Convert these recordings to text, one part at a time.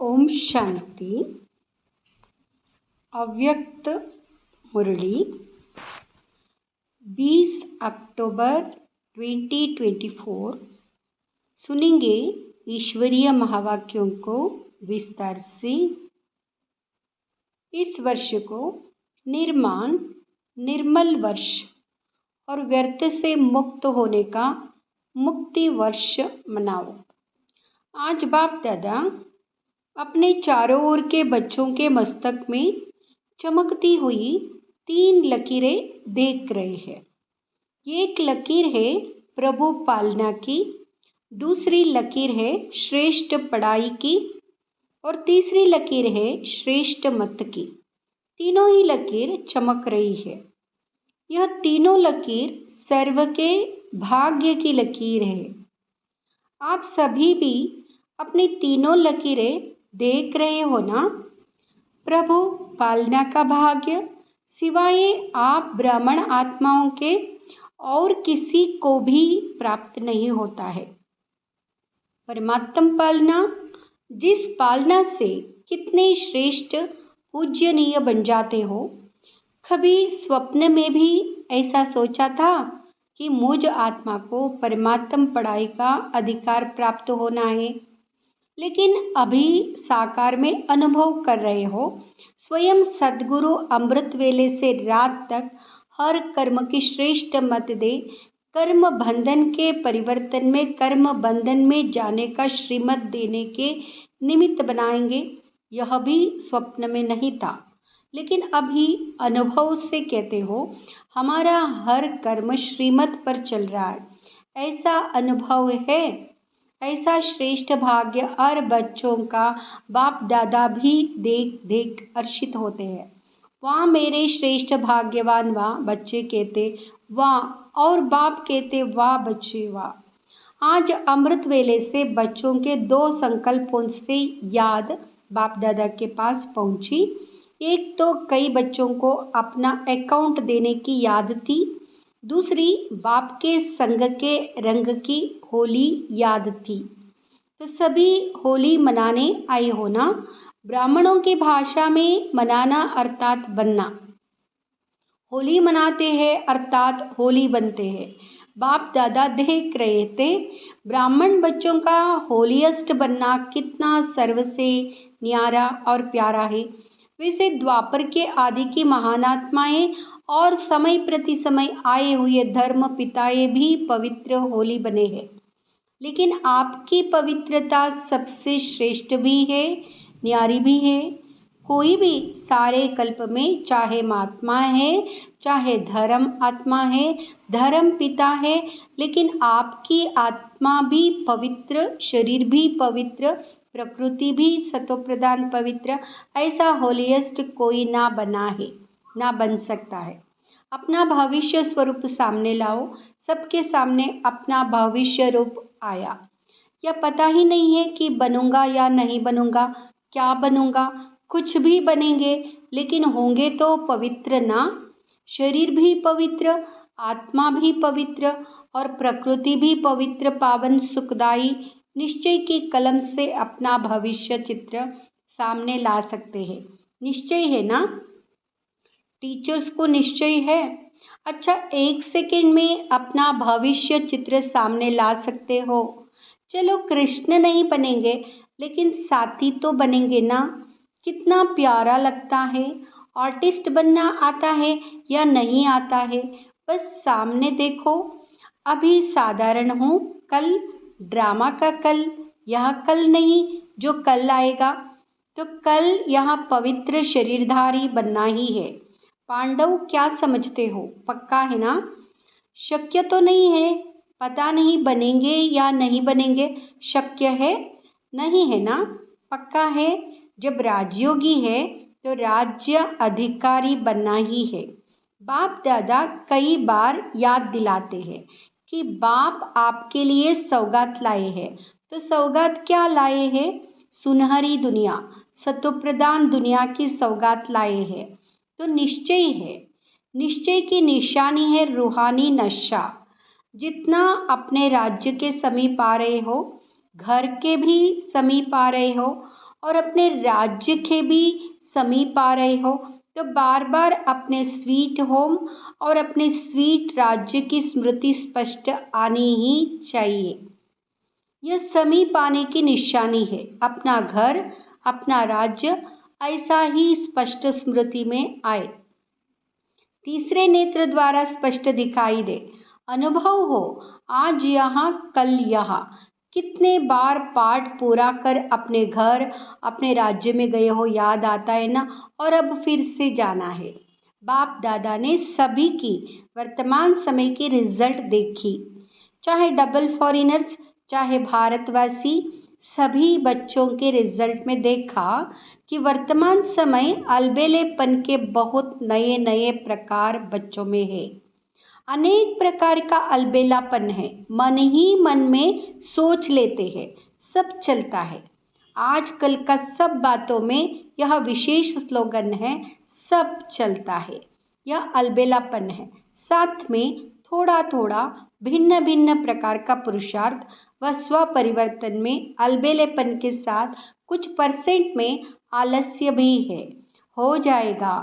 ओम शांति। अव्यक्त मुरली 20 अक्टूबर 2024। सुनेंगे ईश्वरीय महावाक्यों को विस्तार से। इस वर्ष को निर्माण निर्मल वर्ष और व्यर्थ से मुक्त होने का मुक्ति वर्ष मनाओ। आज बाप दादा अपने चारों ओर के बच्चों के मस्तक में चमकती हुई 3 लकीरें देख रहे हैं। एक लकीर है प्रभु पालना की, दूसरी लकीर है श्रेष्ठ पढ़ाई की और तीसरी लकीर है श्रेष्ठ मत की। तीनों ही लकीर चमक रही है। यह तीनों लकीर सर्व के भाग्य की लकीर है। आप सभी भी अपनी तीनों लकीरें देख रहे हो ना। प्रभु पालना का भाग्य सिवाय आप ब्राह्मण आत्माओं के और किसी को भी प्राप्त नहीं होता है। परमात्म पालना, जिस पालना से कितने श्रेष्ठ पूज्यनीय बन जाते हो। कभी स्वप्न में भी ऐसा सोचा था कि मुझ आत्मा को परमात्म पढ़ाई का अधिकार प्राप्त होना है, लेकिन अभी साकार में अनुभव कर रहे हो। स्वयं सद्गुरु अमृत वेले से रात तक हर कर्म की श्रेष्ठ मत दे, कर्म बंधन के परिवर्तन में कर्म बंधन में जाने का श्रीमत देने के निमित्त बनाएंगे। यह भी स्वप्न में नहीं था, लेकिन अभी अनुभव से कहते हो हमारा हर कर्म श्रीमत पर चल रहा है। ऐसा अनुभव है, ऐसा श्रेष्ठ भाग्य और बच्चों का बाप दादा भी देख देख हर्षित होते हैं। वाह मेरे श्रेष्ठ भाग्यवान, वाह बच्चे कहते वाह, और बाप कहते वाह बच्चे वाह। आज अमृत वेले से बच्चों के 2 संकल्पों से याद बाप दादा के पास पहुंची। एक तो कई बच्चों को अपना अकाउंट देने की याद थी, दूसरी बाप के संग के रंग की होली याद थी। तो सभी होली मनाने आए हो ना। ब्राह्मणों की भाषा में मनाना अर्थात बनना। होली मनाते हैं अर्थात होली बनते हैं। बाप दादा देख रहे थे ब्राह्मण बच्चों का होलीएस्ट बनना कितना सर्व से न्यारा और प्यारा है। वैसे द्वापर के आदि की महान आत्माएं और समय प्रति समय आए हुए धर्म पिताएं भी पवित्र होली बने हैं, लेकिन आपकी पवित्रता सबसे श्रेष्ठ भी है, न्यारी भी है। कोई भी सारे कल्प में चाहे महात्मा है, चाहे धर्म आत्मा है, धर्म पिता है, लेकिन आपकी आत्मा भी पवित्र, शरीर भी पवित्र, प्रकृति भी सतोप्रधान पवित्र। ऐसा होलीएस्ट कोई ना बना है, ना बन सकता है। अपना भविष्य स्वरूप सामने लाओ। सबके सामने अपना भविष्य रूप आया। यह पता ही नहीं है कि बनूंगा या नहीं बनूंगा, क्या बनूंगा। कुछ भी बनेंगे, लेकिन होंगे तो पवित्र ना। शरीर भी पवित्र, आत्मा भी पवित्र और प्रकृति भी पवित्र, पावन, सुखदायी। निश्चय की कलम से अपना भविष्य चित्र सामने ला सकते हैं। निश्चय है ना। टीचर्स को निश्चय है। अच्छा, 1 सेकंड में अपना भविष्य चित्र सामने ला सकते हो। चलो कृष्ण नहीं बनेंगे, लेकिन साथी तो बनेंगे ना। कितना प्यारा लगता है। आर्टिस्ट बनना आता है या नहीं आता है, बस सामने देखो। अभी साधारण हूँ, कल ड्रामा का कल, यह कल नहीं जो कल आएगा। तो कल यहाँ पवित्र शरीरधारी बनना ही है। पांडव क्या समझते हो, पक्का है ना। शक्य तो नहीं है, पता नहीं बनेंगे या नहीं बनेंगे। शक्य है नहीं है ना, पक्का है। जब राजयोगी है तो राज्य अधिकारी बनना ही है। बाप दादा कई बार याद दिलाते हैं कि बाप आपके लिए सौगात लाए हैं। तो सौगात क्या लाए हैं? सुनहरी दुनिया, सतोप्रधान दुनिया की सौगात लाए हैं। तो निश्चय है, निश्चय की निशानी है रूहानी नशा। जितना अपने राज्य के समीप आ रहे हो, घर के भी समीप आ रहे हो और अपने राज्य के भी समीप आ रहे हो तो बार बार अपने स्वीट होम और अपने स्वीट राज्य की स्मृति स्पष्ट आनी ही चाहिए। यह समीप आने की निशानी है। अपना घर, अपना राज्य ऐसा ही स्पष्ट स्मृति में आए, तीसरे नेत्र द्वारा स्पष्ट दिखाई दे, अनुभव हो, आज यहाँ कल यहाँ। कितने बार पाठ पूरा कर अपने घर, अपने राज्य में गए हो, याद आता है ना, और अब फिर से जाना है। बाप दादा ने सभी की वर्तमान समय की रिजल्ट देखी, चाहे डबल फॉरेनर्स चाहे भारतवासी, सभी बच्चों के रिजल्ट में देखा कि वर्तमान समय अलबेलेपन के बहुत नए नए प्रकार बच्चों में है। अनेक प्रकार का अलबेलापन है। मन ही मन में सोच लेते हैं, सब चलता है। आजकल का सब बातों में यह विशेष स्लोगन है, सब चलता है। यह अलबेलापन है। साथ में थोड़ा थोड़ा भिन्न भिन्न प्रकार का पुरुषार्थ व स्व परिवर्तन में अलबेलेपन के साथ कुछ परसेंट में आलस्य भी है। हो जाएगा,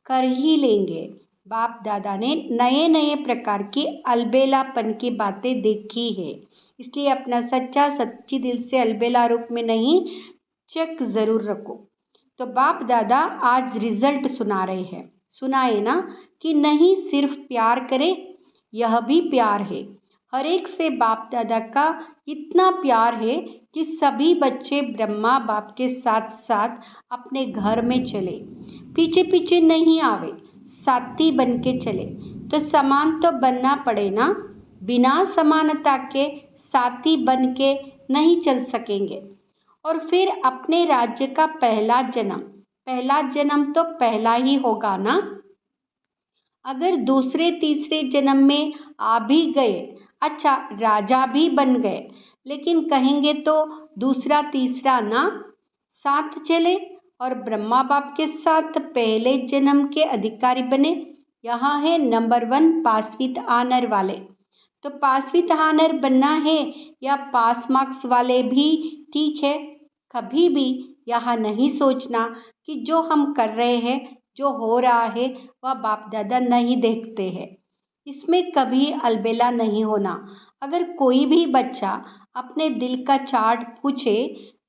कर ही लेंगे। बाप दादा ने नए नए प्रकार की अलबेलापन की बातें देखी है, इसलिए अपना सच्चा सच्ची दिल से अलबेला रूप में नहीं, चेक ज़रूर रखो। तो बाप दादा आज रिजल्ट सुना रहे हैं। सुनाए ना कि नहीं सिर्फ प्यार करें, यह भी प्यार है। हर एक से बाप दादा का इतना प्यार है कि सभी बच्चे ब्रह्मा बाप के साथ साथ अपने घर में चले, पीछे पीछे नहीं आवे, साथी बन के चले। तो समान तो बनना पड़े ना, बिना समानता के साथी बन के नहीं चल सकेंगे। और फिर अपने राज्य का पहला जन्म तो पहला ही होगा ना। अगर दूसरे तीसरे जन्म में आ भी गए, अच्छा राजा भी बन गए, लेकिन कहेंगे तो दूसरा तीसरा ना साथ चले और ब्रह्मा बाप के साथ पहले जन्म के अधिकारी बने। यहाँ है नंबर 1 पास विथ ऑनर वाले। तो पास विथ ऑनर बनना है या पास मार्क्स वाले भी ठीक है। कभी भी यह नहीं सोचना कि जो हम कर रहे हैं, जो हो रहा है, वह बाप दादा नहीं देखते हैं। इसमें कभी अलबेला नहीं होना। अगर कोई भी बच्चा अपने दिल का चार्ट पूछे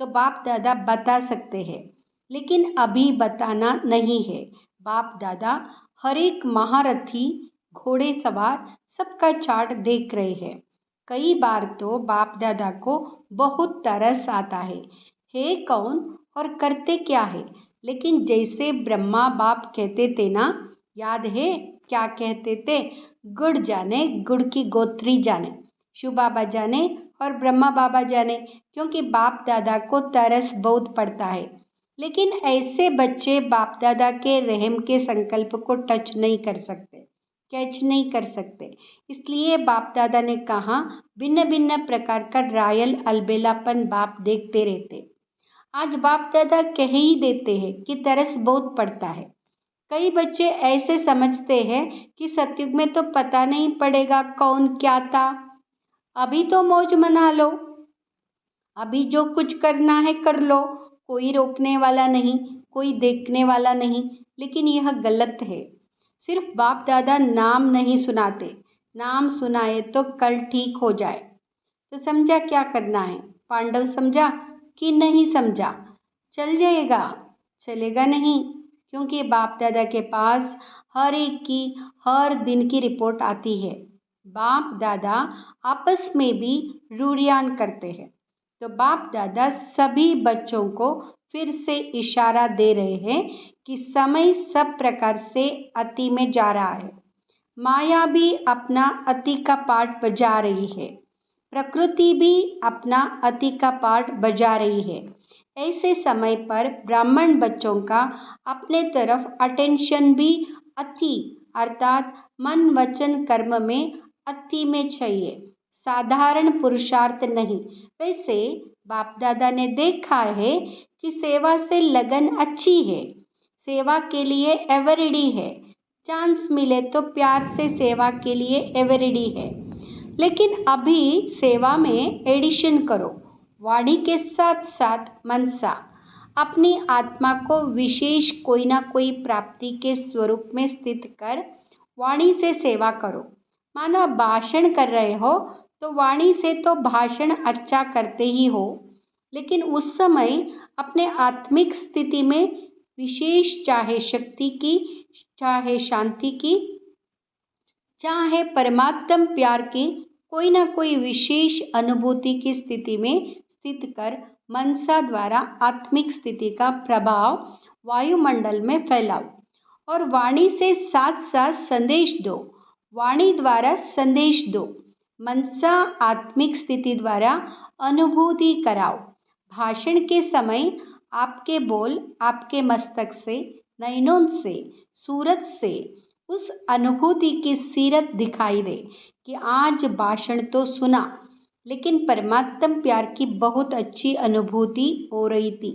तो बाप दादा बता सकते हैं, लेकिन अभी बताना नहीं है। बाप दादा हर एक महारथी, घोड़े सवार सबका चार्ट देख रहे हैं। कई बार तो बाप दादा को बहुत तरस आता है कौन और करते क्या है। लेकिन जैसे ब्रह्मा बाप कहते थे ना, याद है क्या कहते थे, गुड़ जाने गुड़ की गोत्री जाने, शिव बाबा जाने और ब्रह्मा बाबा जाने, क्योंकि बाप दादा को तरस बहुत पड़ता है। लेकिन ऐसे बच्चे बाप दादा के रहम के संकल्प को टच नहीं कर सकते, कैच नहीं कर सकते। इसलिए बाप दादा ने कहा भिन्न भिन्न प्रकार का रायल अलबेलापन बाप देखते रहते। आज बाप दादा कह ही देते हैं कि तरस बहुत पड़ता है। कई बच्चे ऐसे समझते हैं कि सतयुग में तो पता नहीं पड़ेगा कौन क्या था, अभी तो मौज मना लो, अभी जो कुछ करना है कर लो, कोई रोकने वाला नहीं, कोई देखने वाला नहीं। लेकिन यह गलत है। सिर्फ बाप दादा नाम नहीं सुनाते, नाम सुनाए तो कल ठीक हो जाए। तो समझा क्या करना है? पांडव समझा कि नहीं समझा? चल जाएगा, चलेगा नहीं, क्योंकि बाप दादा के पास हर एक की हर दिन की रिपोर्ट आती है। बाप दादा आपस में भी रूढ़ियान करते हैं। तो बाप दादा सभी बच्चों को फिर से इशारा दे रहे हैं कि समय सब प्रकार से अति में जा रहा है। माया भी अपना अति का पाठ बजा रही है, प्रकृति भी अपना अति का पाठ बजा रही है। ऐसे समय पर ब्राह्मण बच्चों का अपने तरफ अटेंशन भी अति अर्थात मन वचन कर्म में अति में चाहिए, साधारण पुरुषार्थ नहीं। वैसे बाप दादा ने देखा है कि सेवा से लगन अच्छी है, सेवा के लिए एवर रेडी है, चांस मिले तो प्यार से सेवा के लिए एवर रेडी है। लेकिन अभी सेवा में एडिशन करो, वाणी के साथ साथ मनसा। अपनी आत्मा को विशेष कोई ना कोई प्राप्ति के स्वरूप में स्थित कर वाणी से सेवा करो। मानो आप भाषण कर रहे हो तो वाणी से तो भाषण अच्छा करते ही हो, लेकिन उस समय अपने आत्मिक स्थिति में विशेष, चाहे शक्ति की, चाहे शांति की, चाहे परमात्म प्यार की, कोई ना कोई विशेष अनुभूति की स्थिति में स्थित कर मनसा द्वारा आत्मिक स्थिति का प्रभाव वायुमंडल में फैलाओ और वाणी से साथ साथ संदेश दो। वाणी द्वारा संदेश दो, मनसा आत्मिक स्थिति द्वारा अनुभूति कराओ। भाषण के समय आपके बोल आपके मस्तक से, नयनों से, सूरत से उस अनुभूति की सीरत दिखाई दे कि आज भाषण तो सुना, लेकिन परमात्म प्यार की बहुत अच्छी अनुभूति हो रही थी,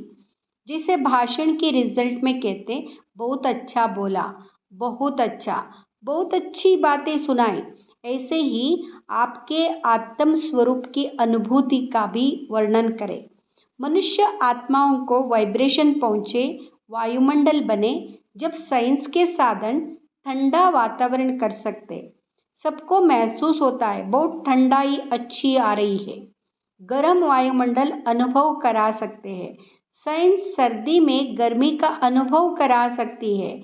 जिसे भाषण के रिजल्ट में कहते बहुत अच्छा बोला, बहुत अच्छा, बहुत अच्छी बातें सुनाई। ऐसे ही आपके आत्म स्वरूप की अनुभूति का भी वर्णन करें। मनुष्य आत्माओं को वाइब्रेशन पहुँचे, वायुमंडल बने, जब साइंस के साधन ठंडा वातावरण कर सकते। सबको महसूस होता है बहुत ठंडाई अच्छी आ रही है। गर्म वायुमंडल अनुभव करा सकते हैं। साइंस सर्दी में गर्मी का अनुभव करा सकती है,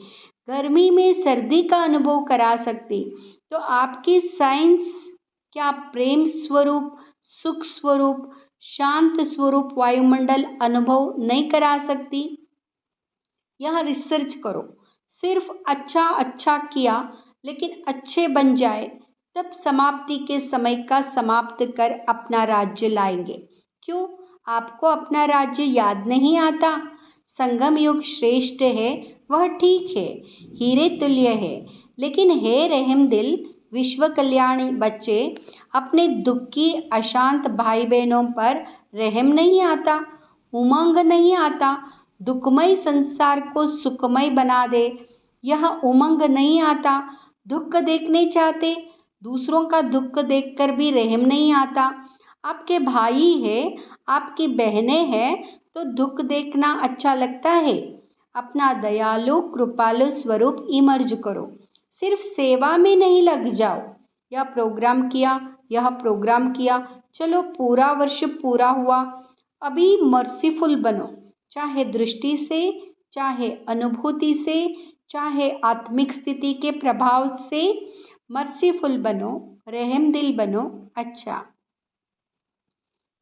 गर्मी में सर्दी का अनुभव करा सकती। तो आपकी साइंस क्या प्रेम स्वरूप, सुख स्वरूप, शांत स्वरूप वायुमंडल अनुभव नहीं करा सकती? यह रिसर्च करो। सिर्फ अच्छा अच्छा किया लेकिन अच्छे बन जाए, तब समाप्ति के समय का समाप्त कर अपना राज्य लाएंगे। क्यों? आपको अपना राज्य याद नहीं आता? संगम युग श्रेष्ठ है, वह ठीक है, हीरे तुल्य है, लेकिन हे रहम दिल विश्व कल्याणी बच्चे, अपने दुखी अशांत भाई बहनों पर रहम नहीं आता, उमंग नहीं आता। दुखमय संसार को सुखमय बना दे, यह उमंग नहीं आता। दुख देखने चाहते, दूसरों का दुख देखकर भी रहम नहीं आता। आपके भाई है, आपकी बहनें हैं, तो दुख देखना अच्छा लगता है। अपना दयालु कृपालु स्वरूप इमर्ज करो, सिर्फ सेवा में नहीं लग जाओ। यह प्रोग्राम किया, यह प्रोग्राम किया, चलो पूरा वर्ष पूरा हुआ, अभी मर्सीफुल बनो, चाहे दृष्टि से, चाहे अनुभूति से, चाहे आत्मिक स्थिति के प्रभाव से मर्सीफुल बनो, रहम दिल बनो। अच्छा,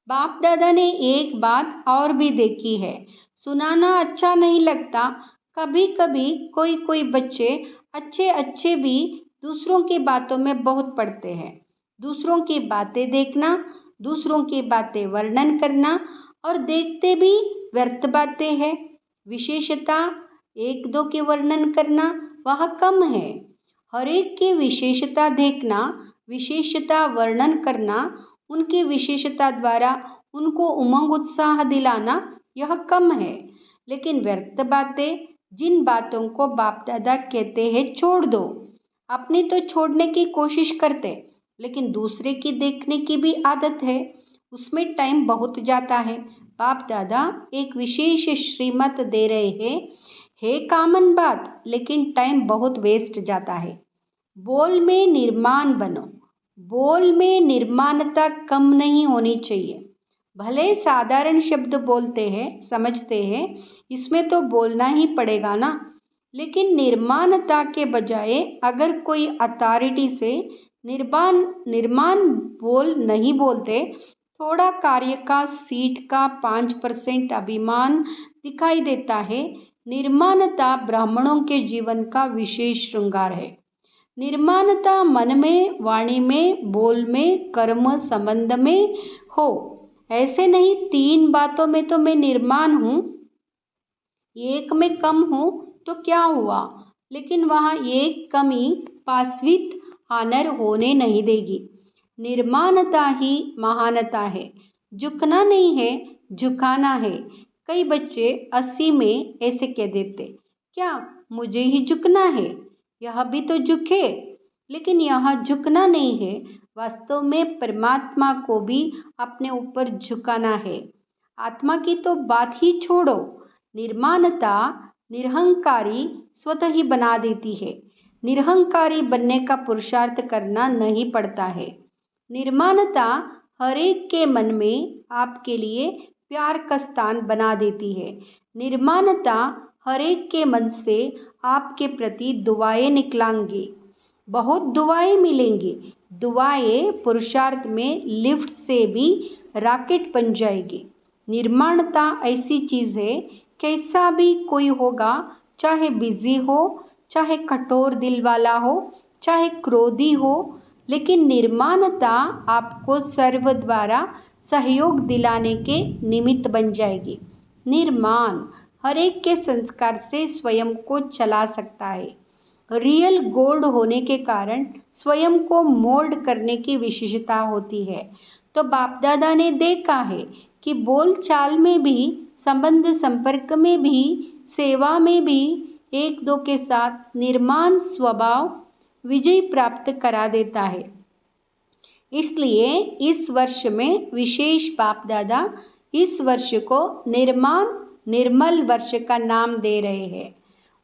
बाप दादा ने एक बात और भी देखी है, सुनाना अच्छा नहीं लगता। कभी कभी कोई कोई बच्चे अच्छे अच्छे भी दूसरों की बातों में बहुत पड़ते हैं। दूसरों की बातें देखना, दूसरों की बातें वर्णन करना और देखते भी व्यर्थ बातें हैं। विशेषता एक दो के वर्णन करना वह कम है। हर एक की विशेषता देखना, विशेषता वर्णन करना, उनकी विशेषता द्वारा उनको उमंग उत्साह दिलाना, यह कम है। लेकिन व्यर्थ बातें, जिन बातों को बाप दादा कहते हैं छोड़ दो, अपनी तो छोड़ने की कोशिश करते, लेकिन दूसरे की देखने की भी आदत है, उसमें टाइम बहुत जाता है। बाप दादा एक विशेष श्रीमत दे रहे हैं, है कॉमन बात, लेकिन टाइम बहुत वेस्ट जाता है। बोल में निर्माण बनो, बोल में निर्माणता कम नहीं होनी चाहिए। भले साधारण शब्द बोलते हैं, समझते हैं, इसमें तो बोलना ही पड़ेगा ना, लेकिन निर्माणता के बजाय अगर कोई अथॉरिटी से निर्माण बोल नहीं बोलते, थोड़ा कार्य का, सीट का 5% अभिमान दिखाई देता है। निर्माणता ब्राह्मणों के जीवन का विशेष श्रृंगार है। निर्माणता मन में, वाणी में, बोल में, कर्म संबंध में हो। ऐसे नहीं 3 बातों में तो मैं निर्माण हूँ, एक में कम हूँ तो क्या हुआ, लेकिन वहाँ एक कमी पास्वित आनर होने नहीं देगी। निर्माणता ही महानता है, झुकना नहीं है, झुकाना है। कई बच्चे 80 में ऐसे कह देते, क्या मुझे ही झुकना है, यह भी तो झुके। लेकिन यहाँ झुकना नहीं है, वास्तव में परमात्मा को भी अपने ऊपर झुकाना है। आत्मा की तो बात ही छोड़ो, निर्माणता निरहंकारी स्वतः ही बना देती है। निरहंकारी बनने का पुरुषार्थ करना नहीं पड़ता है। निर्माणता हर एक के मन में आपके लिए प्यार का स्थान बना देती है। निर्माणता हर एक के मन से आपके प्रति दुआएं निकलेंगी, बहुत दुआएं मिलेंगी। दुआएं पुरुषार्थ में लिफ्ट से भी रॉकेट बन जाएगी। निर्माणता ऐसी चीज़ है, कैसा भी कोई होगा, चाहे बिजी हो, चाहे कठोर दिल वाला हो, चाहे क्रोधी हो, लेकिन निर्माणता आपको सर्व द्वारा सहयोग दिलाने के निमित्त बन जाएगी। निर्माण हर एक के संस्कार से स्वयं को चला सकता है। रियल गोल्ड होने के कारण स्वयं को मोल्ड करने की विशेषता होती है। तो बाप दादा ने देखा है कि बोल चाल में भी, संबंध संपर्क में भी, सेवा में भी एक दो के साथ निर्माण स्वभाव विजय प्राप्त करा देता है। इसलिए इस वर्ष में विशेष बाप दादा इस वर्ष को निर्माण निर्मल वर्ष का नाम दे रहे हैं।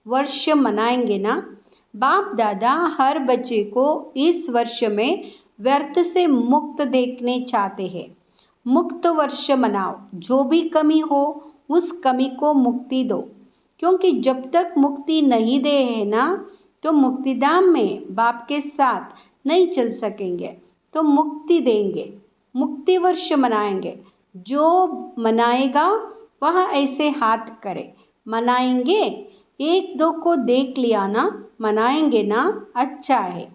वर्ष मनाएंगे ना। बाप दादा हर बच्चे को इस वर्ष में व्यर्थ से मुक्त देखने चाहते हैं। मुक्त वर्ष मनाओ, जो भी कमी हो उस कमी को मुक्ति दो, क्योंकि जब तक मुक्ति नहीं दे है ना, तो मुक्तिधाम में बाप के साथ नहीं चल सकेंगे। तो मुक्ति देंगे, मुक्ति वर्ष मनाएंगे। जो मनाएगा वह ऐसे हाथ करे, मनाएंगे। एक दो को देख लिया ना, मनाएंगे ना, अच्छा है।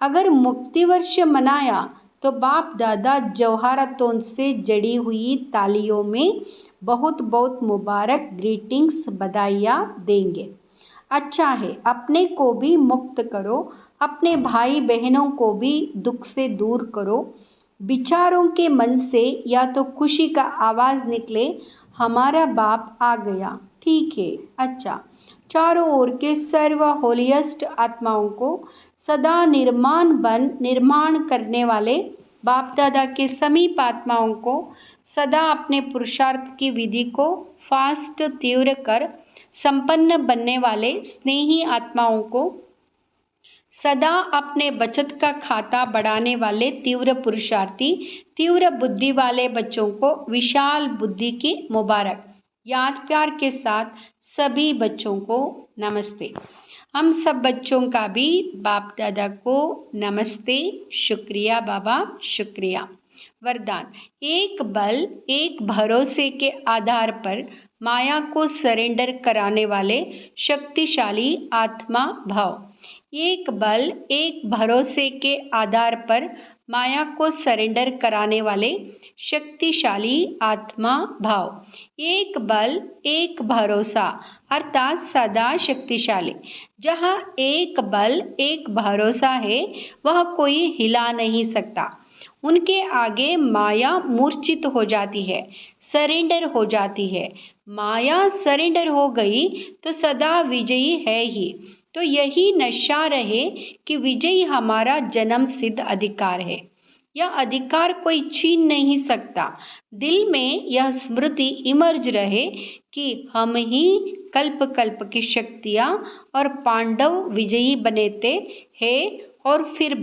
अगर मुक्ति वर्ष मनाया तो बाप दादा जौहरातों से जड़ी हुई तालियों में बहुत बहुत मुबारक ग्रीटिंग्स बधाइयाँ देंगे। अच्छा है, अपने को भी मुक्त करो, अपने भाई बहनों को भी दुख से दूर करो। विचारों के मन से या तो खुशी का आवाज़ निकले, हमारा बाप आ गया, ठीक है, अच्छा। चारों ओर के सर्व होलियस्ट आत्माओं को सदा निर्माण करने वाले बाप दादा के समीप आत्माओं को सदा अपने पुरुषार्थ की विधि को फास्ट तीव्र कर संपन्न बनने वाले स्नेही आत्माओं को सदा अपने बचत का खाता बढ़ाने वाले तीव्र पुरुषार्थी तीव्र बुद्धि वाले बच्चों को विशाल बुद्धि की मुबारक। याद प्यार के साथ सभी बच्चों को नमस्ते। हम सब बच्चों का भी बाप दादा को नमस्ते, शुक्रिया बाबा, शुक्रिया। वरदान, एक बल एक भरोसे के आधार पर माया को सरेंडर कराने वाले शक्तिशाली आत्मा भाव। एक बल एक भरोसे के आधार पर माया को सरेंडर कराने वाले शक्तिशाली आत्मा भाव। एक बल एक भरोसा अर्थात सदा शक्तिशाली। जहाँ एक बल एक भरोसा है वह कोई हिला नहीं सकता। उनके आगे माया मूर्छित हो जाती है, सरेंडर हो जाती है। माया सरेंडर हो गई तो सदा विजयी है ही। तो यही नशा रहे कि विजय हमारा जन्म सिद्ध अधिकार है। यह अधिकार कोई छीन नहीं सकता। दिल में यह स्मृति इमर्ज रहे कि हम ही कल्प कल्प की शक्तियाँ और पांडव विजयी बने थे हैं और फिर